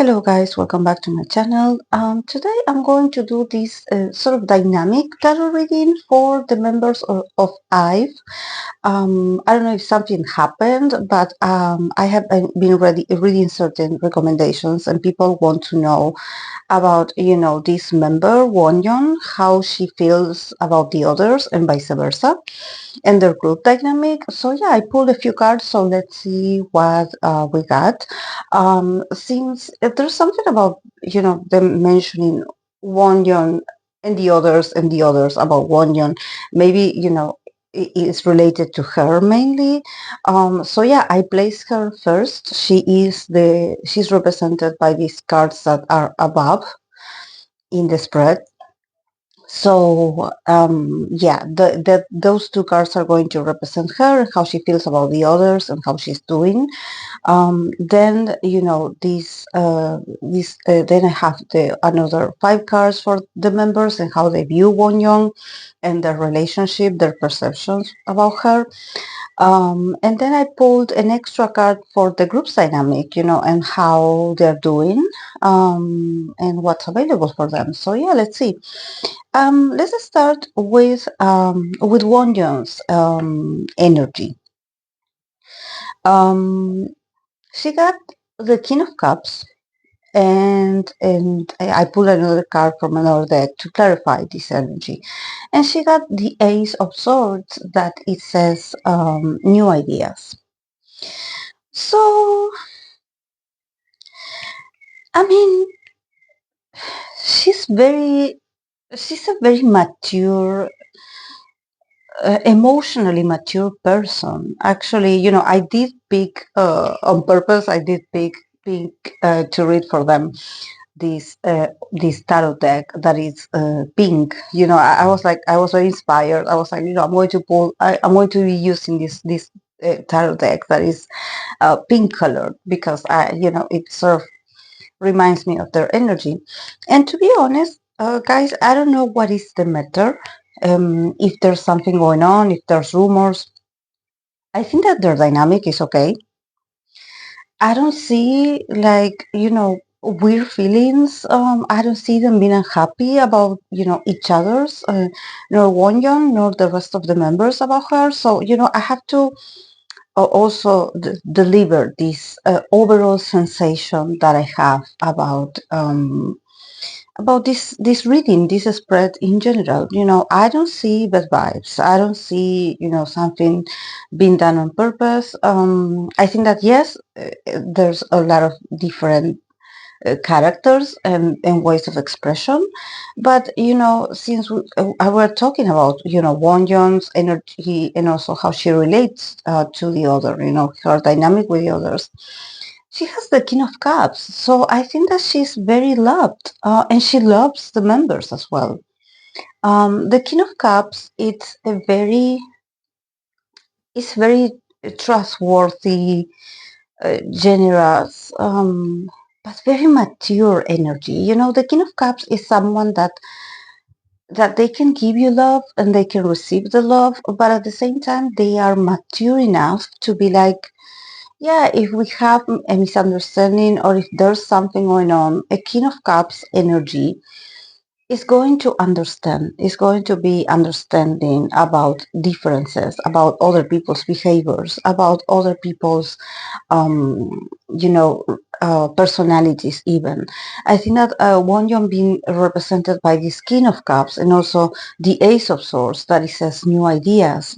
Hello guys, welcome back to my channel. Today I'm going to do this sort of dynamic tarot reading for the members of IVE. I don't know if something happened, but I have been reading certain recommendations and people want to know about, this member, Wonyoung, how she feels about the others and vice versa and their group dynamic. So yeah, I pulled a few cards, so let's see what we got. Since there's something about, them mentioning Wonyeon and the others about Wonyeon, maybe, it is related to her mainly. So yeah, I placed her first. She's represented by these cards that are above in the spread. So yeah, those two cards are going to represent her, how she feels about the others, and how she's doing. Then then I have another five cards for the members and how they view Wonyoung and their relationship, their perceptions about her. And then I pulled an extra card for the group's dynamic, and how they're doing, and what's available for them. So yeah, let's see. Let's start with Wonyoung's energy. Um, she got the King of Cups, and I pulled another card from another deck to clarify this energy, and she got the Ace of Swords that it says new ideas. So I mean, she's very she's a very mature, emotionally mature person. Actually, I did pick on purpose. I did pick to read for them this tarot deck that is pink. I was like, I was very inspired. I was like, I'm going to pull. I'm going to be using this tarot deck that is pink colored because it sort of reminds me of their energy. And to be honest, guys, I don't know what is the matter. If there's something going on, if there's rumors, I think that their dynamic is okay. I don't see like, weird feelings. I don't see them being unhappy about, each other's, nor Wonyoung, nor the rest of the members about her. So, I have to also deliver this overall sensation that I have about this reading, this spread in general. I don't see bad vibes. I don't see, something being done on purpose. I think that yes, there's a lot of different characters and ways of expression, but since I were talking about Won Young's energy and also how she relates to the other, her dynamic with the others. She has the King of Cups, so I think that she's very loved, and she loves the members as well. The King of Cups, it's very trustworthy, generous, but very mature energy. The King of Cups is someone that they can give you love and they can receive the love, but at the same time they are mature enough to be like, yeah, if we have a misunderstanding or if there's something going on, a King of Cups energy is going to understand, is going to be understanding about differences, about other people's behaviors, about other people's, um, you know, personalities even. I think that Wonyoung being represented by this King of Cups and also the Ace of Swords that it says new ideas.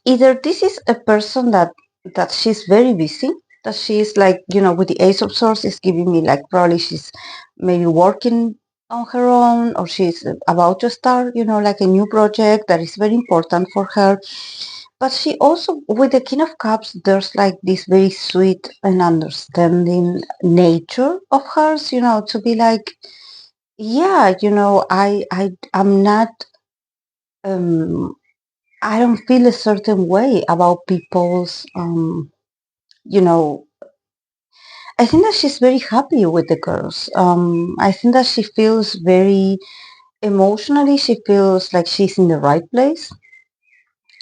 Either this is a person that she's very busy, that she's like, with the Ace of Swords is giving me like probably she's maybe working on her own or she's about to start, like a new project that is very important for her. But she also, with the King of Cups, there's like this very sweet and understanding nature of hers, to be like, yeah, I'm not, um, I don't feel a certain way about people's, you know, I think that she's very happy with the girls. I think that she feels very emotionally, she feels like she's in the right place.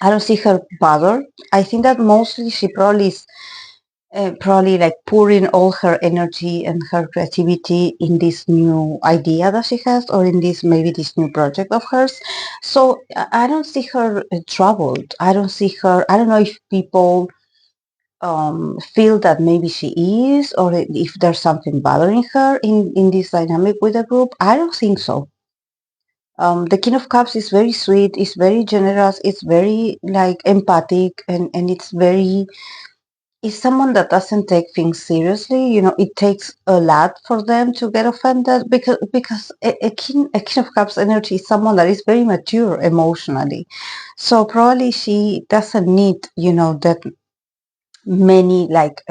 I don't see her bothered. I think that mostly she probably is probably like pouring all her energy and her creativity in this new idea that she has, or in this maybe this new project of hers. So I don't see her troubled. I don't see her. I don't know if people feel that maybe she is, or if there's something bothering her in this dynamic with the group. I don't think so. The King of Cups is very sweet. It's very generous. It's very like empathic, and it's very is someone that doesn't take things seriously. You know, it takes a lot for them to get offended, because a king of cups energy is someone that is very mature emotionally. So probably she doesn't need, that many like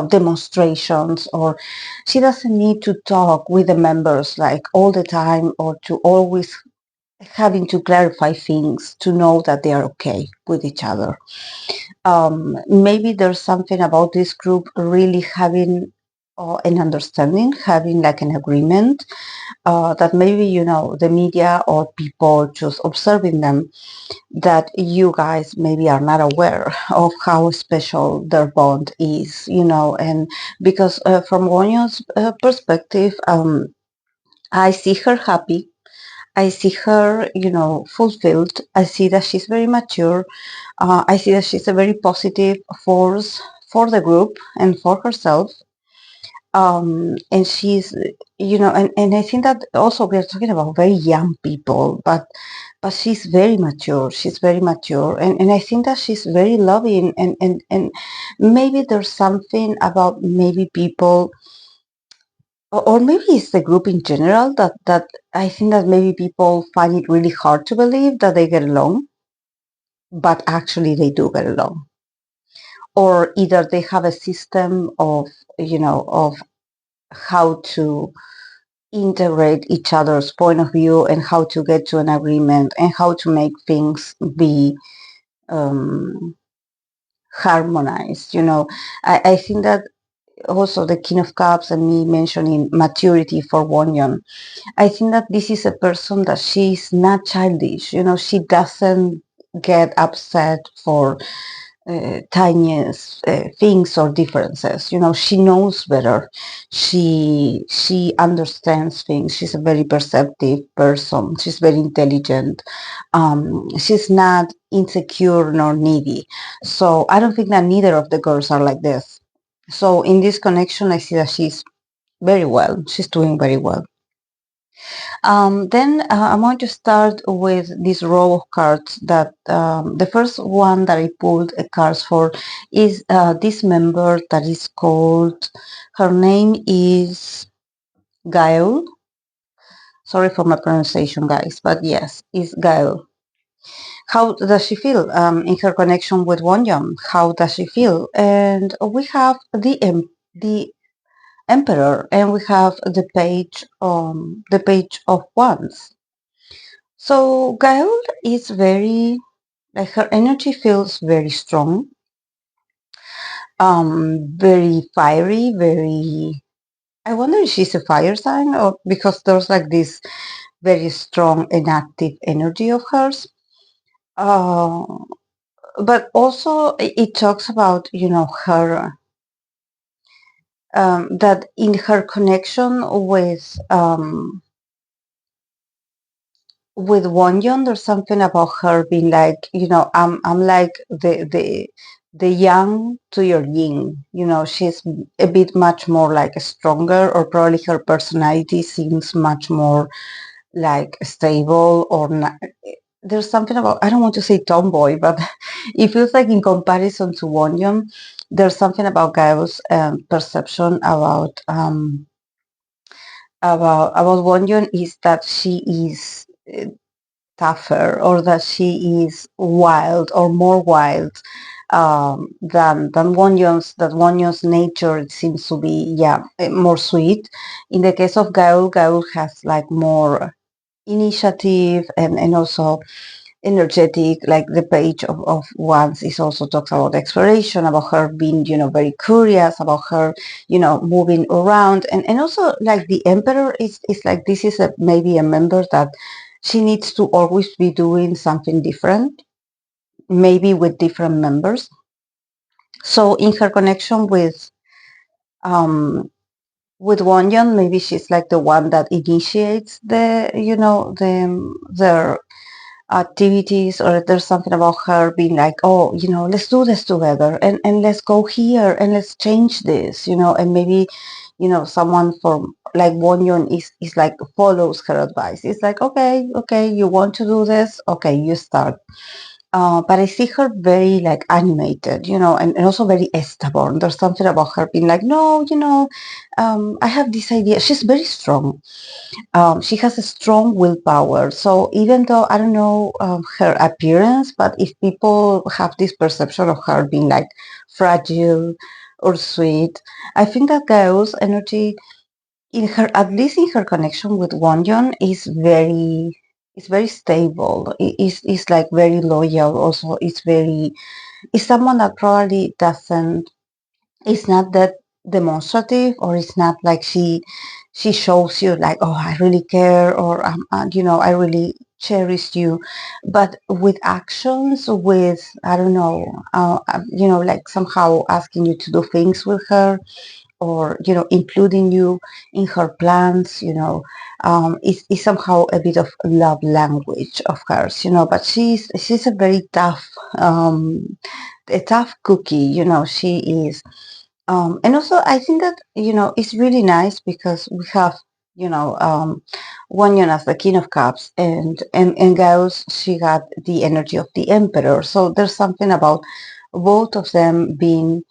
demonstrations, or she doesn't need to talk with the members like all the time, or to always having to clarify things to know that they are okay with each other. Maybe there's something about this group really having an understanding, having like an agreement, that maybe, the media or people just observing them, that you guys maybe are not aware of how special their bond is, and because from Wonyoung's perspective, I see her happy. I see her, fulfilled. I see that she's very mature. I see that she's a very positive force for the group and for herself. And she's, and I think that also we're talking about very young people, but she's very mature. She's very mature. And I think that she's very loving, and maybe there's something about maybe people, or maybe it's the group in general, that I think that maybe people find it really hard to believe that they get along, but actually they do get along. Or either they have a system of how to integrate each other's point of view, and how to get to an agreement, and how to make things be um, harmonized. I think that also the King of Cups and me mentioning maturity for Wonyoung, I think that this is a person that she's not childish. She doesn't get upset for tiniest things or differences. She knows better. She understands things. She's a very perceptive person. She's very intelligent. She's not insecure nor needy. So I don't think that neither of the girls are like this. So in this connection, I see that she's very well. She's doing very well. Then I'm going to start with this row of cards that the first one that I pulled cards for is this member that is called, her name is Gaeul. Sorry for my pronunciation, guys, but yes, it's Gaeul. How does she feel in her connection with Wonyoung? How does she feel? And we have the Emperor, and we have the page of wands. So Gaeul is very, like, her energy feels very strong, very fiery, very. I wonder if she's a fire sign, or because there's like this very strong and active energy of hers. Uh, but also it talks about, her, that in her connection with Wonyoung, there's something about her being like, I'm like the yang to your yin. She's a bit much more like stronger, or probably her personality seems much more like stable, or not. There's something about, I don't want to say tomboy, but it feels like in comparison to Wonyoung, there's something about Gael's perception about Wonyoung, is that she is tougher, or that she is wild, or more wild than Wonyoung's. That Wonyoung's nature, it seems to be, yeah, more sweet. In the case of Gaeul has like more initiative, and also energetic. Like the page of wands is also talks about exploration, about her being, very curious, about her, moving around, and also like the Emperor is like, this is maybe a member that she needs to always be doing something different, maybe with different members. So in her connection um, with Wonyoung, maybe she's like the one that initiates their activities, or there's something about her being like, oh, let's do this together, and let's go here and let's change this, and maybe, someone from like Wonyoung is like follows her advice. It's like, okay, okay, you want to do this, okay, you start. But I see her very like animated, and also very stubborn. There's something about her being like, no, I have this idea. She's very strong. She has a strong willpower. So even though I don't know her appearance, but if people have this perception of her being like fragile or sweet, I think that Gaeul's energy in her, at least in her connection with Wonyon, is very stable. Is like very loyal. Also, is someone that probably doesn't, it's not that demonstrative, or it's not like she shows you like, oh, I really care, or I really cherish you, but with actions, with I don't know, like somehow asking you to do things with her, or including you in her plans, is somehow a bit of love language of hers, but she's a very tough, a tough cookie, she is. And also, I think that it's really nice because we have Wonyon as the King of Cups, and Gauss, she got the energy of the Emperor. So there's something about both of them being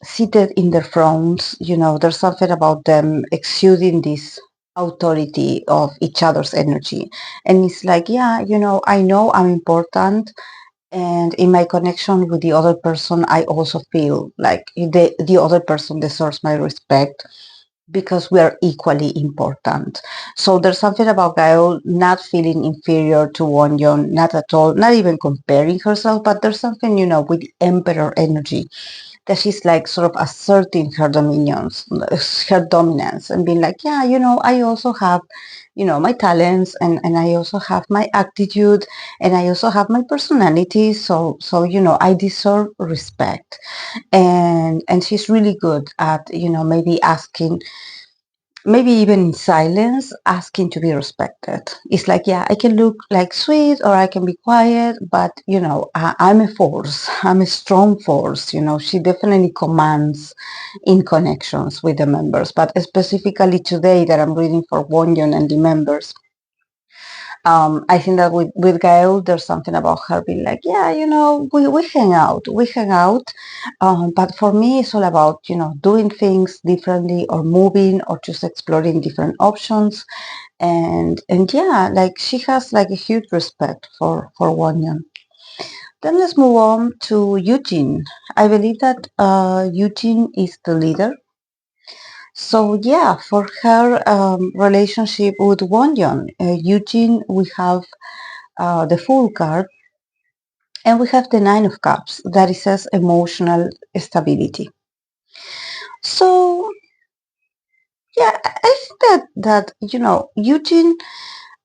seated in their thrones. There's something about them exuding this authority of each other's energy, and it's like, yeah, I know I'm important, and in my connection with the other person, I also feel like the other person deserves my respect because we are equally important. So there's something about Gael not feeling inferior to Wonyon, not at all, not even comparing herself, but there's something, with emperor energy, that she's like sort of asserting her dominance, and being like, yeah, I also have, my talents, and I also have my attitude, and I also have my personality. So I deserve respect, and she's really good at, maybe asking, maybe even in silence, asking to be respected. It's like, yeah, I can look like sweet, or I can be quiet, but I'm a force. I'm a strong force. She definitely commands in connections with the members. But specifically today that I'm reading for Wonyon and the members, I think that with Gail, there's something about her being like, yeah, we hang out. But for me, it's all about, doing things differently, or moving, or just exploring different options. And yeah, like she has like a huge respect for Wanyan. Then let's move on to Yujin. I believe that Yujin is the leader. So yeah, for her relationship with Wonyon, Eugene, we have the Fool card, and we have the Nine of Cups that it says emotional stability. So yeah, I think that Eugene,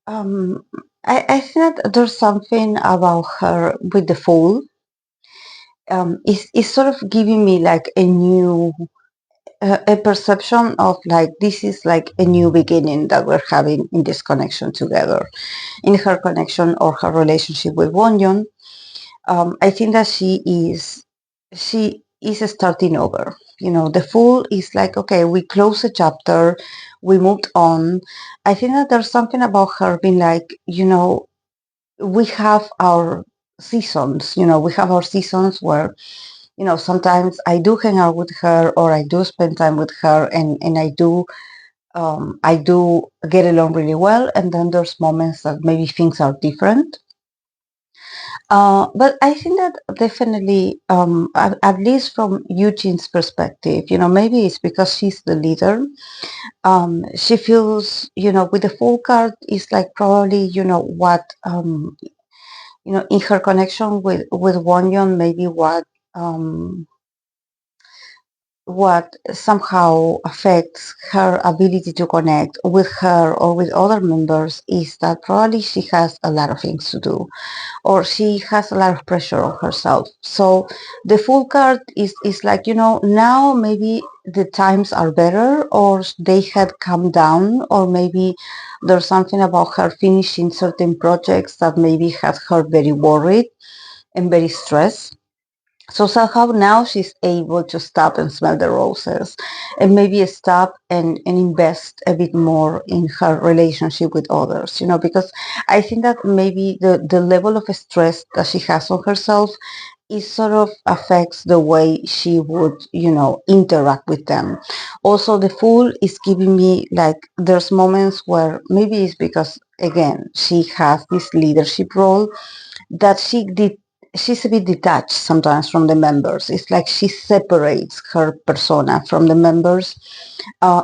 um, I think that there's something about her with the Fool. Is sort of giving me like a perception of like this is like a new beginning that we're having in this connection together, in her connection or her relationship with Wonyon. I think that she is starting over. The Fool is like, okay, we close a chapter, we moved on. I think that there's something about her being like, we have our seasons. We have our seasons where, sometimes I do hang out with her, or I do spend time with her, and I do get along really well. And then there's moments that maybe things are different. But I think that definitely, at least from Eugene's perspective, maybe it's because she's the leader. She feels, with the full card, is like probably, what, in her connection with Wonyon, maybe what, um, what somehow affects her ability to connect with her or with other members is that probably she has a lot of things to do, or she has a lot of pressure on herself. So the full card is like, now maybe the times are better, or they had come down, or maybe there's something about her finishing certain projects that maybe had her very worried and very stressed. So somehow now she's able to stop and smell the roses, and maybe stop and invest a bit more in her relationship with others, because I think that maybe the level of stress that she has on herself is sort of affects the way she would, interact with them. Also, the Fool is giving me like there's moments where maybe it's because again she has this leadership role that she's a bit detached sometimes from the members. It's like she separates her persona from the members,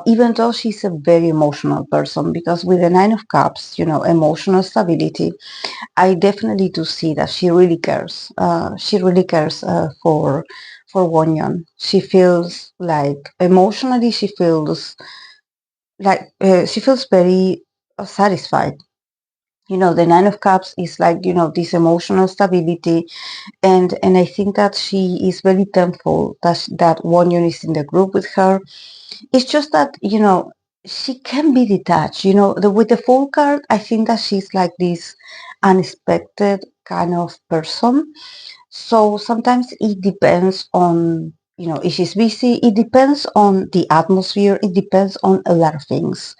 even though she's a very emotional person, because with the Nine of Cups, emotional stability, I definitely do see that she really cares. She really cares for Wonyoung. She feels like emotionally she feels very satisfied. The Nine of Cups is like, this emotional stability, and I think that she is very thankful that Wonyoung is in the group with her. It's just that, she can be detached. With the Fool card, I think that she's like this unexpected kind of person. So sometimes it depends on, if she's busy. It depends on the atmosphere. It depends on a lot of things.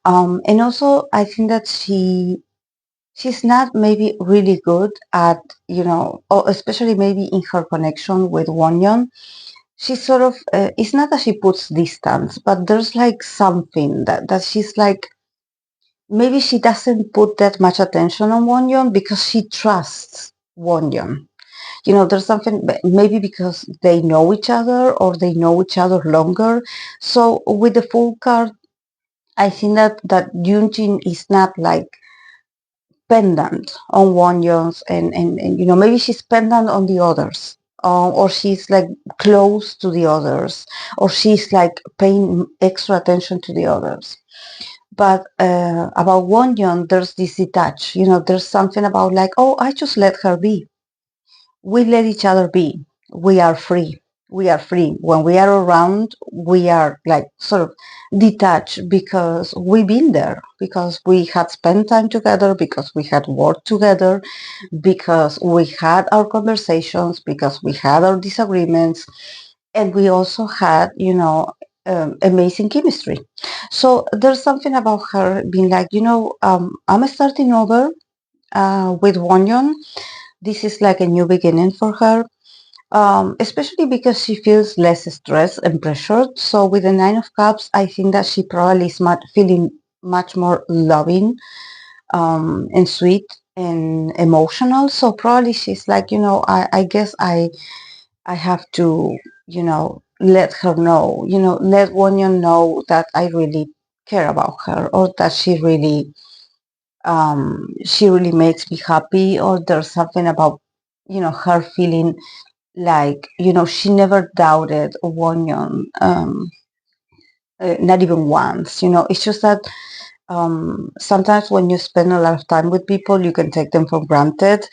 And also, I think that she's not maybe really good at, or especially maybe in her connection with Wonyoung. She sort of, it's not that she puts distance, but there's like something that she's like, maybe she doesn't put that much attention on Wonyoung because she trusts Wonyoung. There's something, maybe because they know each other or they know each other longer. So with the Full card, I think that Yujin is not like pendant on Wonyoung's, and maybe she's pendant on the others, or she's like close to the others, or she's like paying extra attention to the others. But about Wonyoung, there's this detach. There's something about like, oh, I just let her be. We let each other be. We are free. We are free. When we are around, we are like sort of detached because we've been there, because we had spent time together, because we had worked together, because we had our conversations, because we had our disagreements, and we also had, amazing chemistry. So there's something about her being like, I'm starting over with Wonyon. This is like a new beginning for her, especially because she feels less stressed and pressured. So with the Nine of Cups, I think that she probably is feeling much more loving, and sweet and emotional. So probably she's like, I guess I have to, let her know, let Wonyon know that I really care about her, or that she really makes me happy, or there's something about, her feeling like, she never doubted Wonyon, not even once. It's just that sometimes when you spend a lot of time with people, you can take them for granted.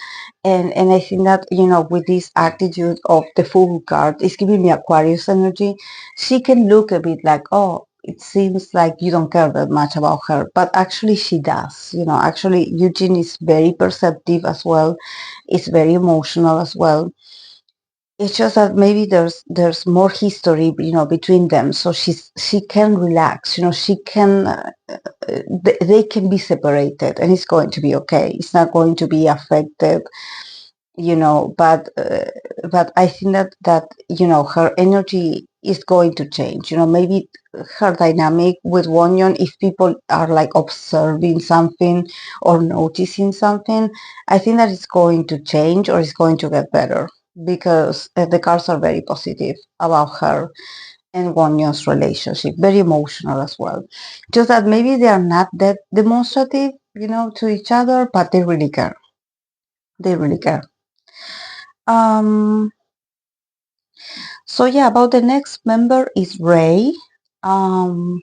And I think that, with this attitude of the Fool card, it's giving me Aquarius energy. She can look a bit like, oh, it seems like you don't care that much about her, but actually she does. Actually Eugene is very perceptive as well. It's very emotional as well. It's just that maybe there's more history, between them, so she can relax. She can, they can be separated, and it's going to be okay. It's not going to be affected, but I think that her energy is going to change. Maybe her dynamic with Wonyon, if people are like observing something or noticing something, I think that it's going to change, or it's going to get better, because the cards are very positive about her and Wonyon's relationship, very emotional as well. Just that maybe they are not that demonstrative, to each other, but they really care. They really care. Um, So yeah, about the next member is Ray. Um,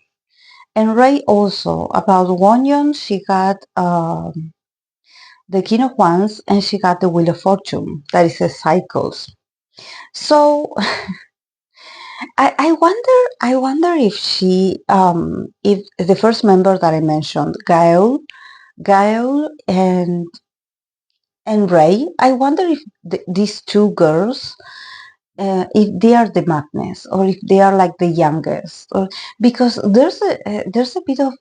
and Ray also, about Wonyoung, she got the King of Wands and she got the Wheel of Fortune. That is a cycles. So I wonder if if the first member that I mentioned, Gaeul and Ray, I wonder if these two girls, if they are the Magnus or if they are like the youngest, or because there's a bit of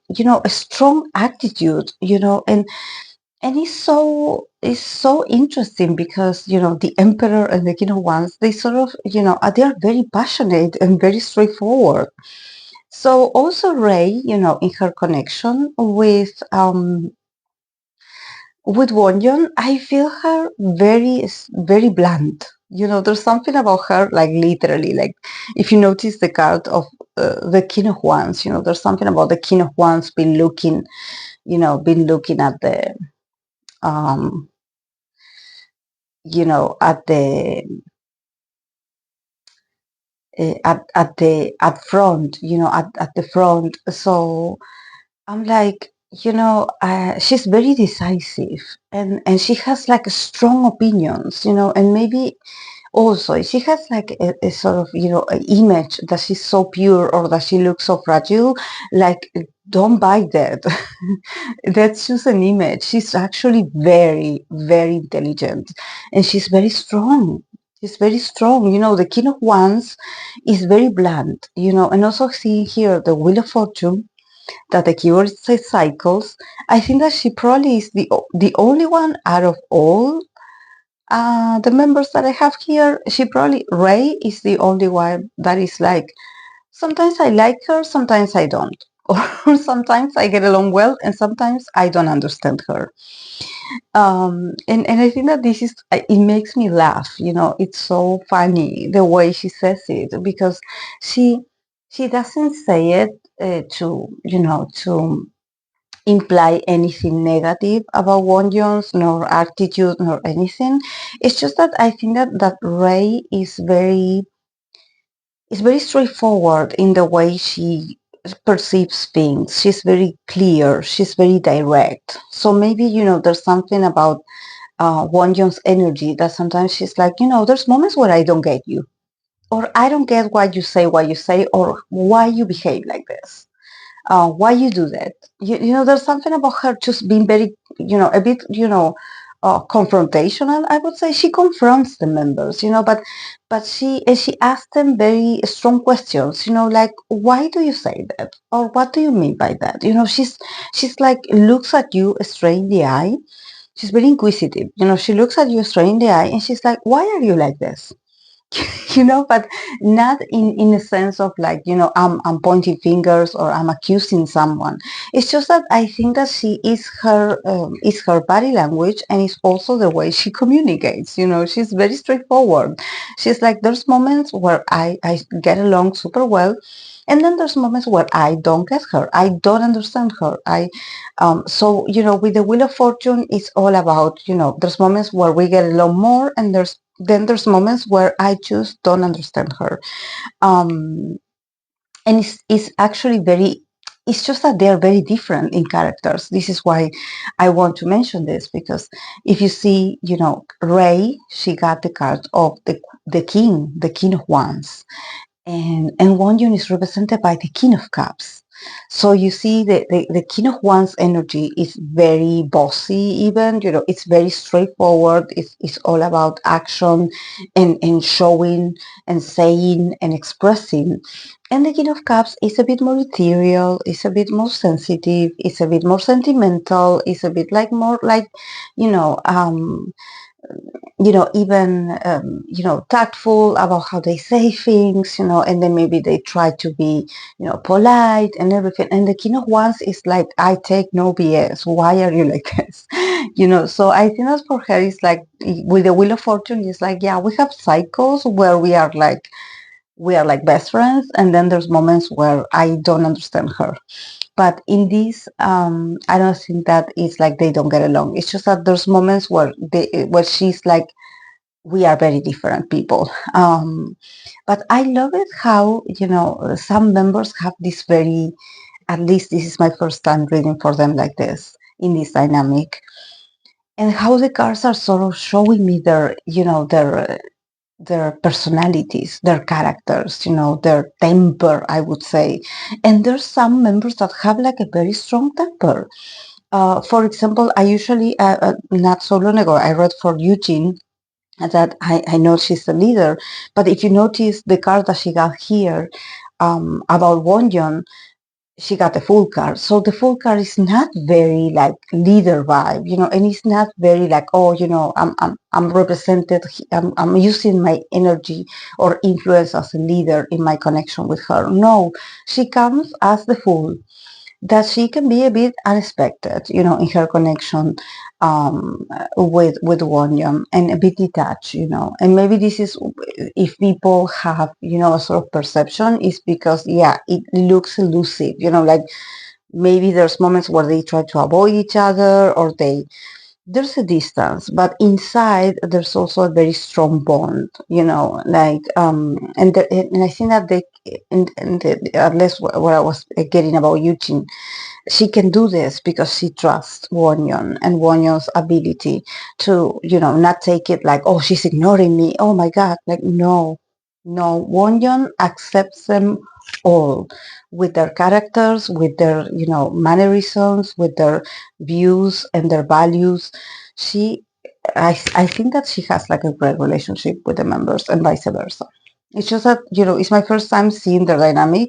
a strong attitude, and it's so interesting because the Emperor and the King of Wands, they sort of they are very passionate and very straightforward. So also Ray, in her connection with Wonyoung, I feel her very blunt. There's something about her, like literally, like if you notice the card of the King of Wands, there's something about the King of Wands been looking at the, um, at the at front, at the front. So I'm like, she's very decisive, and she has like strong opinions, and maybe also she has like a sort of an image that she's so pure or that she looks so fragile. Like, don't buy that. That's just an image. She's actually very, very intelligent, and she's very strong. She's very strong. The King of Wands is very blunt, and also seeing here the Wheel of Fortune, that the keyword says cycles. I think that she probably is the only one out of all the members that I have here. She probably, Ray is the only one that is like, sometimes I like her, sometimes I don't. Or sometimes I get along well, and sometimes I don't understand her. And I think that this is, it makes me laugh. It's so funny the way she says it, because she she doesn't say it to imply anything negative about Wonyoung's nor attitude nor anything. It's just that I think that Ray is very straightforward in the way she perceives things. She's very clear. She's very direct. So maybe there's something about Wonyoung's energy that sometimes she's like, there's moments where I don't get you, or I don't get why you say, or why you behave like this, why you do that. There's something about her just being very, a bit, confrontational. I would say she confronts the members, but she asks them very strong questions, like, why do you say that, or what do you mean by that? She's like, looks at you straight in the eye. She's very inquisitive. She looks at you straight in the eye, and she's like, why are you like this? But not in a sense of like, I'm pointing fingers or I'm accusing someone. It's just that I think that she is her body language, and it's also the way she communicates. She's very straightforward. She's like, there's moments where I get along super well, and then there's moments where I don't get her. I don't understand her. So with the Wheel of Fortune, it's all about, there's moments where we get along more, and there's moments where I just don't understand her. Um, and it's actually it's just that they're very different in characters. This is why I want to mention this, because if you see, Ray, she got the card of the King of Wands, and Wonyoung is represented by the King of Cups. So you see the King of Wands energy is very bossy, even, it's very straightforward. It's all about action and showing and saying and expressing. And the King of Cups is a bit more ethereal, it's a bit more sensitive, it's a bit more sentimental, it's a bit like more like, you know, um, even tactful about how they say things, and then maybe they try to be, polite and everything. And the King of Wands is like, I take no BS. Why are you like this? So I think that for her, it's like with the Wheel of Fortune, it's like, yeah, we have cycles where we are like best friends, and then there's moments where I don't understand her. But in this, I don't think that it's like they don't get along. It's just that there's moments where she's like we are very different people. But I love it how, some members have this very, at least this is my first time reading for them like this, in this dynamic, and how the cards are sort of showing me their personalities, their characters, their temper, I would say. And there's some members that have like a very strong temper. For example, I usually, not so long ago, I read for Yujin that I know she's the leader, but if you notice the card that she got here, about Wonyoung, she got the full card. So the full card is not very like leader vibe, and it's not very like, oh, I'm represented. I'm using my energy or influence as a leader in my connection with her. No, she comes as the fool, that she can be a bit unexpected, in her connection, with Wonyoung, and a bit detached, And maybe this is, if people have, a sort of perception, is because, yeah, it looks elusive, like maybe there's moments where they try to avoid each other, or there's a distance, but inside there's also a very strong bond, like, and I think that at least what I was getting about Eugene, she can do this because she trusts Wonyoung and Wonyoung's ability to, not take it like, oh, she's ignoring me. Oh my God. Like, no, no. Wonyoung accepts them all, with their characters, with their, mannerisms, with their views and their values. She, I think that she has like a great relationship with the members, and vice versa. It's just that, it's my first time seeing the dynamic,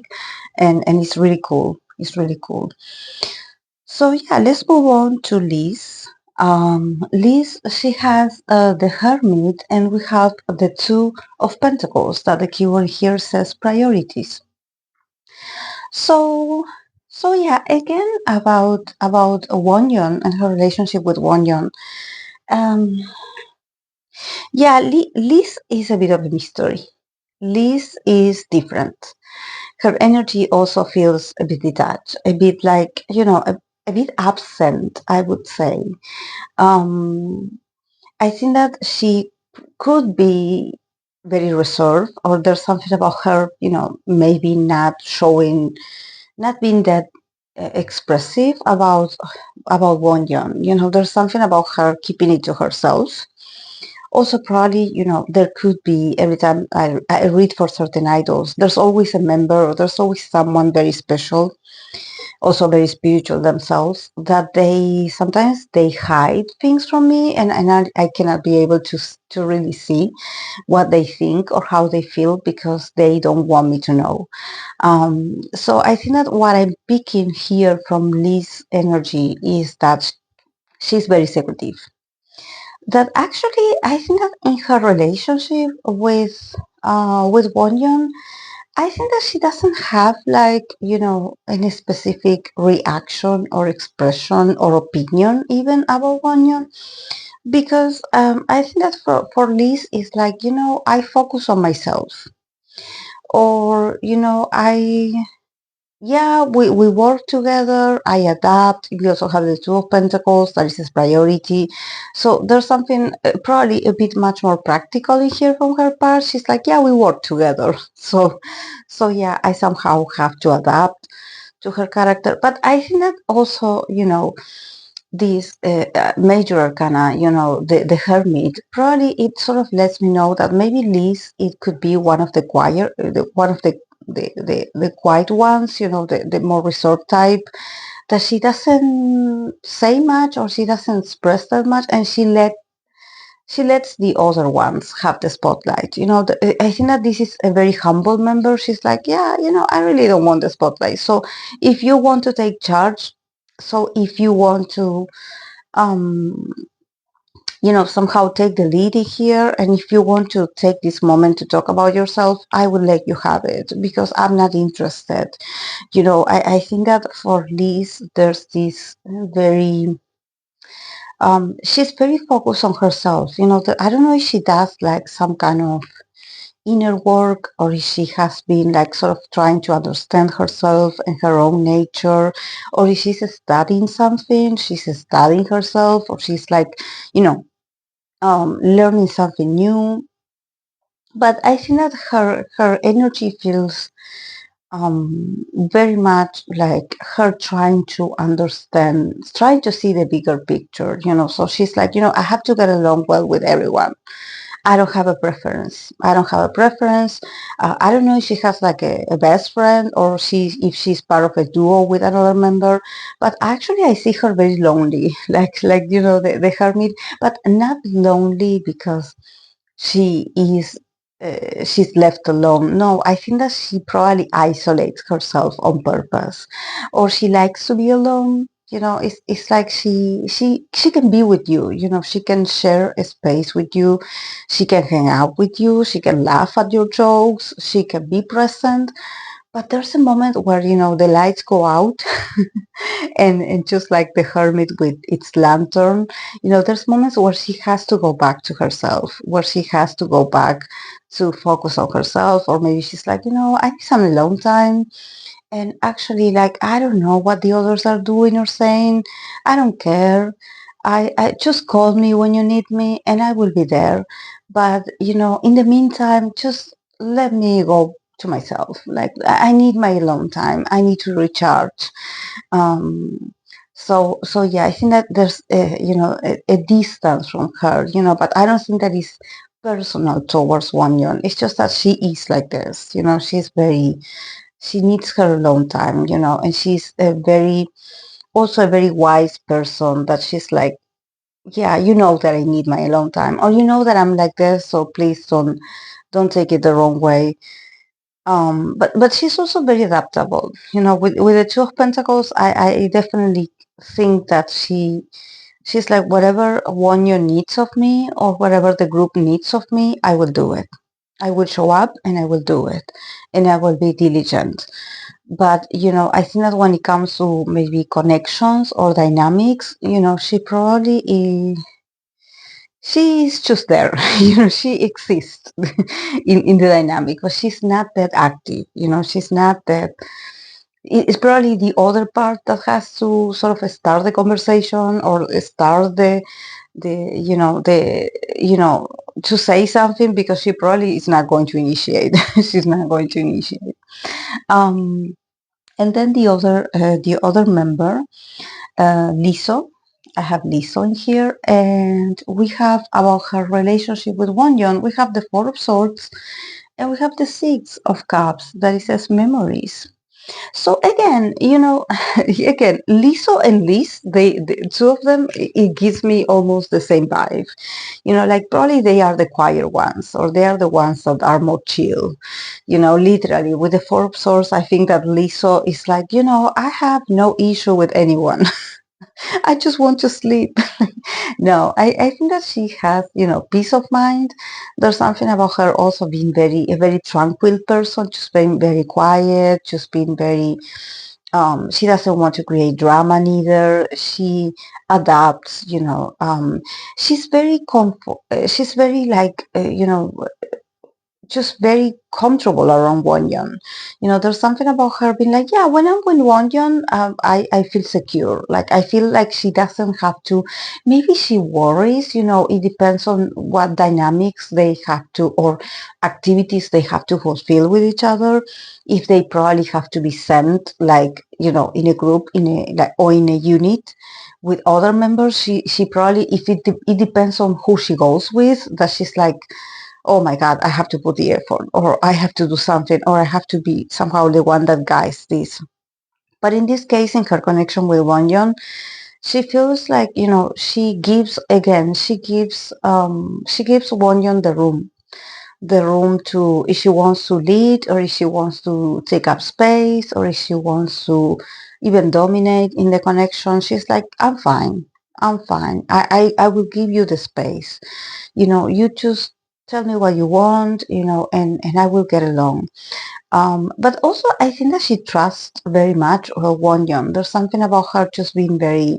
and it's really cool. It's really cool. So yeah, let's move on to Liz. Liz, she has the Hermit, and we have the Two of Pentacles, that the keyword here says priorities. So, so yeah, again about Wonyoung and her relationship with Wonyoung. Um, yeah, Liz is a bit of a mystery. Liz is different. Her energy also feels a bit detached, a bit like, a bit absent, I would say. Um, I think that she could be very reserved, or there's something about her, maybe not showing, not being that expressive about Wonyoung. There's something about her keeping it to herself. Also, probably, there could be, every time I read for certain idols, there's always a member, or there's always someone very special, also very spiritual themselves, that they sometimes they hide things from me, and I cannot be able to really see what they think or how they feel, because they don't want me to know. So I think that what I'm picking here from Lee's energy is that she's very secretive. That actually, I think that in her relationship with Wonyoung, I think that she doesn't have like, any specific reaction or expression or opinion even about Wonyoung, because I think that for Liz it's like, I focus on myself, or, yeah, we work together, I adapt. We also have the Two of Pentacles, that is his priority. So there's something probably a bit much more practical in here from her part. She's like, yeah, we work together. So yeah, I somehow have to adapt to her character. But I think that also, this major arcana, the Hermit, probably it sort of lets me know that maybe Liz, it could be one of the quiet, one of the quiet ones, the more reserved type, that she doesn't say much, or she doesn't express that much, and she lets the other ones have the spotlight. I think that this is a very humble member. She's like, yeah, I really don't want the spotlight. So if you want to take charge, so if you want to, um, somehow take the lead here, and if you want to take this moment to talk about yourself, I will let you have it, because I'm not interested. I think that for Liz, there's this very, she's very focused on herself. I don't know if she does like some kind of inner work, or if she has been like sort of trying to understand herself and her own nature, or if she's studying something, she's studying herself, or she's like, you know, learning something new. But I think that her energy feels very much like her trying to understand, trying to see the bigger picture, you know. So she's like, you know, I have to get along well with everyone. I don't have a preference. I don't have a preference. I don't know if she has like a best friend or if she's part of a duo with another member. But actually, I see her very lonely, like you know the hermit, but not lonely because she's left alone. No, I think that she probably isolates herself on purpose, or she likes to be alone. You know, it's like she can be with you. You know, she can share a space with you. She can hang out with you. She can laugh at your jokes. She can be present. But there's a moment where, you know, the lights go out and just like the hermit with its lantern, you know, there's moments where she has to go back to herself, where she has to go back to focus on herself, or maybe she's like, you know, I need some alone time. And actually, like, I don't know what the others are doing or saying. I don't care. I just call me when you need me and I will be there. But, you know, in the meantime, just let me go to myself. Like, I need my alone time. I need to recharge. Um, so yeah, I think that there's, you know, a distance from her, you know, but I don't think that is personal towards Wonyoung. It's just that she is like this, you know, she needs her alone time, you know, and she's also a very wise person that she's like, yeah, you know that I need my alone time, or you know that I'm like this, so please don't take it the wrong way. But she's also very adaptable, you know, with the Two of Pentacles. I definitely think that she's like, whatever one you needs of me or whatever the group needs of me, I will do it. I will show up and I will do it, and I will be diligent. But, you know, I think that when it comes to maybe connections or dynamics, you know, she's just there. You know, she exists in the dynamic, but she's not that active. You know, she's not that. It's probably the other part that has to sort of start the conversation or start the you know, to say something, because she probably is not going to initiate. She's not going to initiate. Um, and then the other member, Leeso. I have Leeso in here, and we have about her relationship with Wonyoung. We have the Four of Swords, and we have the Six of Cups that it says memories. So again, you know, again, Liso and Liz, the two of them, it gives me almost the same vibe. You know, like probably they are the quiet ones, or they are the ones that are more chill. You know, literally with the Four of Swords, I think that Liso is like, you know, I have no issue with anyone. I just want to sleep. No, I think that she has, you know, peace of mind. There's something about her also being a very tranquil person, just being very quiet, just being very, she doesn't want to create drama neither. She adapts, you know, she's very like, you know, just very comfortable around Wonyoung. You know, there's something about her being like, yeah, when I'm with Wonyoung, I feel secure. Like, I feel like she doesn't have to, maybe she worries, you know, it depends on what dynamics they have to, or activities they have to fulfill with each other. If they probably have to be sent, like, you know, in a group, like, or in a unit with other members, she probably, if it depends on who she goes with, that she's like, oh my God, I have to put the effort, or I have to do something, or I have to be somehow the one that guides this. But in this case, in her connection with Wonyoung, she feels like, you know, she gives Wonyoung the room to, if she wants to lead, or if she wants to take up space, or if she wants to even dominate in the connection. She's like, I'm fine. I'm fine. I will give you the space. You know, you just tell me what you want, you know, and I will get along. But also, I think that she trusts very much her Wonyoung. There's something about her just being very,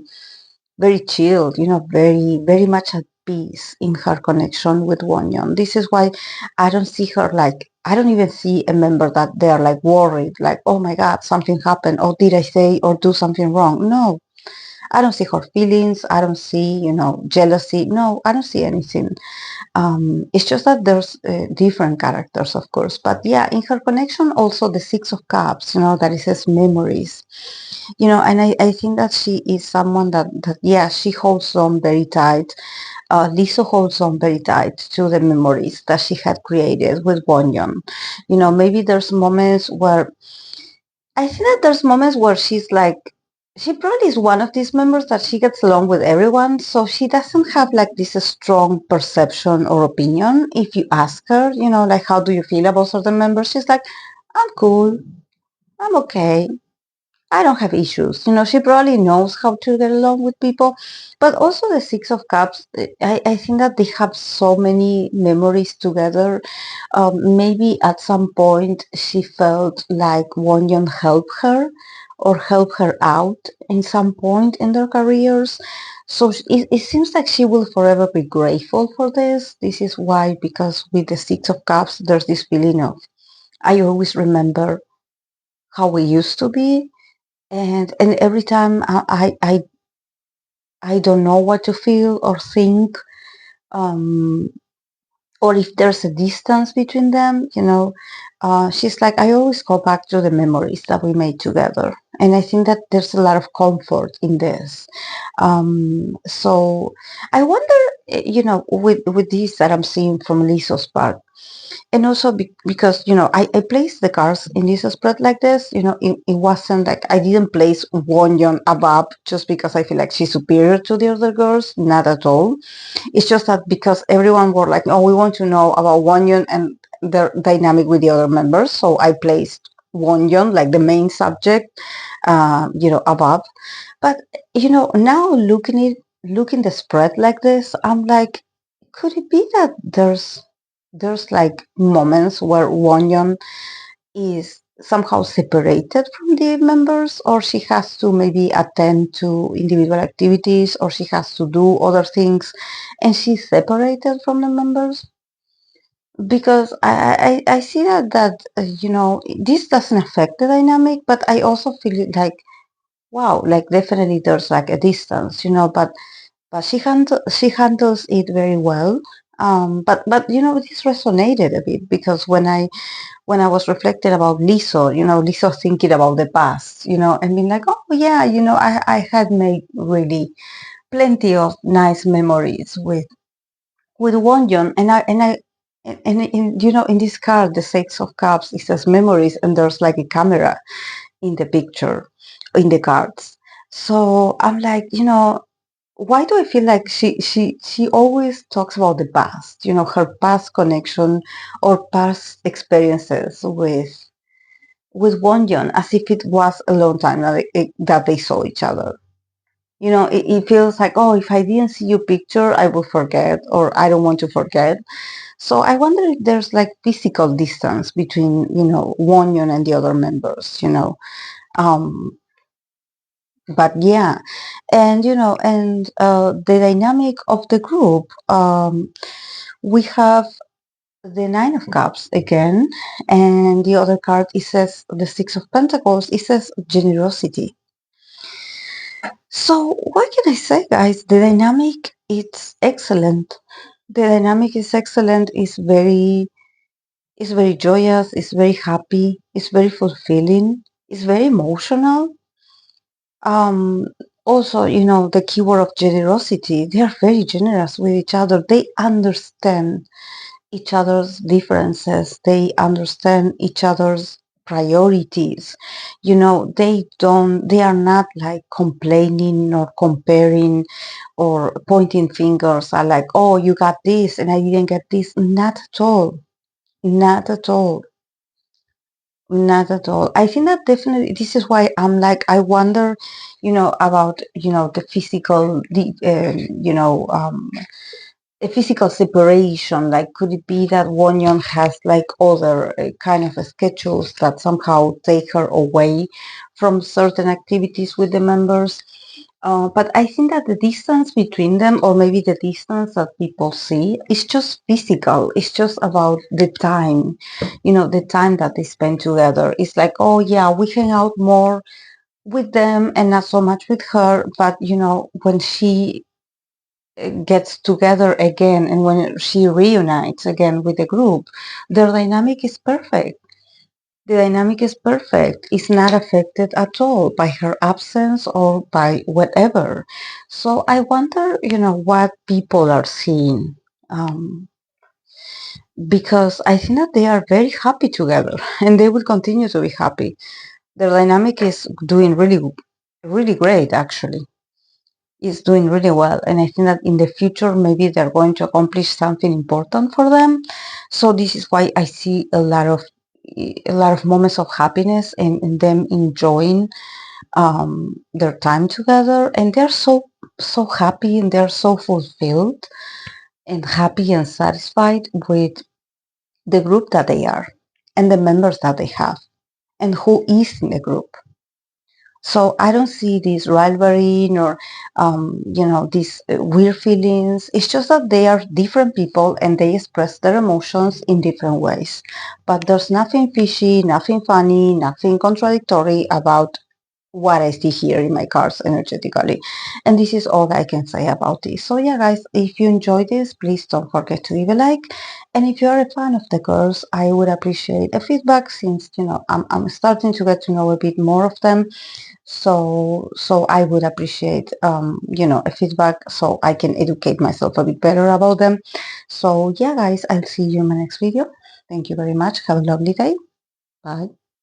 very chilled, you know, very, very much at peace in her connection with Wonyoung. This is why I don't see her like, I don't even see a member that they are like worried, like, oh my God, something happened, or did I say or do something wrong? No, I don't see her feelings. I don't see, jealousy. No, I don't see anything. It's just that there's different characters, of course. But yeah, in her connection, also the Six of Cups, that it says memories, and I think that she is someone that yeah, she holds on very tight. Leeso holds on very tight to the memories that she had created with Wonyoung. Maybe there's moments where I think that there's moments where she's like, she probably is one of these members that she gets along with everyone, so she doesn't have like this strong perception or opinion. If you ask her, like, how do you feel about certain members? She's like, I'm cool, I'm okay. I don't have issues. She probably knows how to get along with people. But also the Six of Cups, I think that they have so many memories together. Maybe at some point she felt like Wonyon helped her or helped her out in some point in their careers. So it seems like she will forever be grateful for this. This is why, because with the Six of Cups, there's this feeling of, I always remember how we used to be, and every time I don't know what to feel or think, um or if there's a distance between them, she's like, I always go back to the memories that we made together, and I think that there's a lot of comfort in this. So I wonder, with this that I'm seeing from Lisa's part, and also because I placed the cards in this spread like this. It wasn't like I didn't place Wonyon above just because I feel like she's superior to the other girls. Not at all. It's just that because everyone were like, oh, we want to know about Wonyon and their dynamic with the other members, so I placed Wonyon like the main subject, above. But now looking the spread like this, I'm like, could it be that there's like moments where Wonyon is somehow separated from the members, or she has to maybe attend to individual activities, or she has to do other things, and she's separated from the members? Because I see that this doesn't affect the dynamic, but I also feel it like, wow, like definitely there's like a distance, but she handles it very well. But this resonated a bit because when I was reflecting about Leeso, Leeso thinking about the past, and being like, oh yeah, I had made really plenty of nice memories with Wonjon, and in this card, the Six of Cups, it says memories, and there's like a camera in the picture, in the cards. So I'm like, why do I feel like she always talks about the past, her past connection or past experiences with Wonjon, as if it was a long time that they saw each other. It feels like, oh, if I didn't see your picture, I will forget, or I don't want to forget. So I wonder if there's like physical distance between, Wonyon and the other members, Um, but yeah, and the dynamic of the group, we have the Nine of Cups again, and the other card, it says the Six of Pentacles, it says generosity. So what can I say, guys? The dynamic, it's excellent. The dynamic is excellent. It's very joyous. It's very happy. It's very fulfilling. It's very emotional. Um, Also, the keyword of generosity. They are very generous with each other. They understand each other's differences. They understand each other's priorities. They are not like complaining or comparing or pointing fingers are like, oh, you got this and I didn't get this. Not at all. Not at all. Not at all. I think that definitely this is why I'm like, I wonder, about, the physical, a physical separation. Like, could it be that Wonyon has like other kind of schedules that somehow take her away from certain activities with the members? But I think that the distance between them, or maybe the distance that people see, is just physical. It's just about the time that they spend together. It's like, oh yeah, we hang out more, with them and not so much with her. But when she gets together again and when she reunites again with the group, their dynamic is perfect. The dynamic is perfect. It's not affected at all by her absence or by whatever. So I wonder, what people are seeing. Um, because I think that they are very happy together and they will continue to be happy. Their dynamic is doing really, really great, actually. It's doing really well. And I think that in the future, maybe they're going to accomplish something important for them. So this is why I see a lot of moments of happiness and them enjoying their time together. And they're so happy and they're so fulfilled and happy and satisfied with the group that they are and the members that they have and who is in the group. So I don't see this rivalry nor, these weird feelings. It's just that they are different people and they express their emotions in different ways. But there's nothing fishy, nothing funny, nothing contradictory about what I see here in my cards energetically. And this is all I can say about this. So yeah, guys, if you enjoyed this, please don't forget to leave a like. And if you are a fan of the girls, I would appreciate a feedback since, I'm starting to get to know a bit more of them. So I would appreciate, a feedback so I can educate myself a bit better about them. So yeah, guys, I'll see you in my next video. Thank you very much. Have a lovely day. Bye.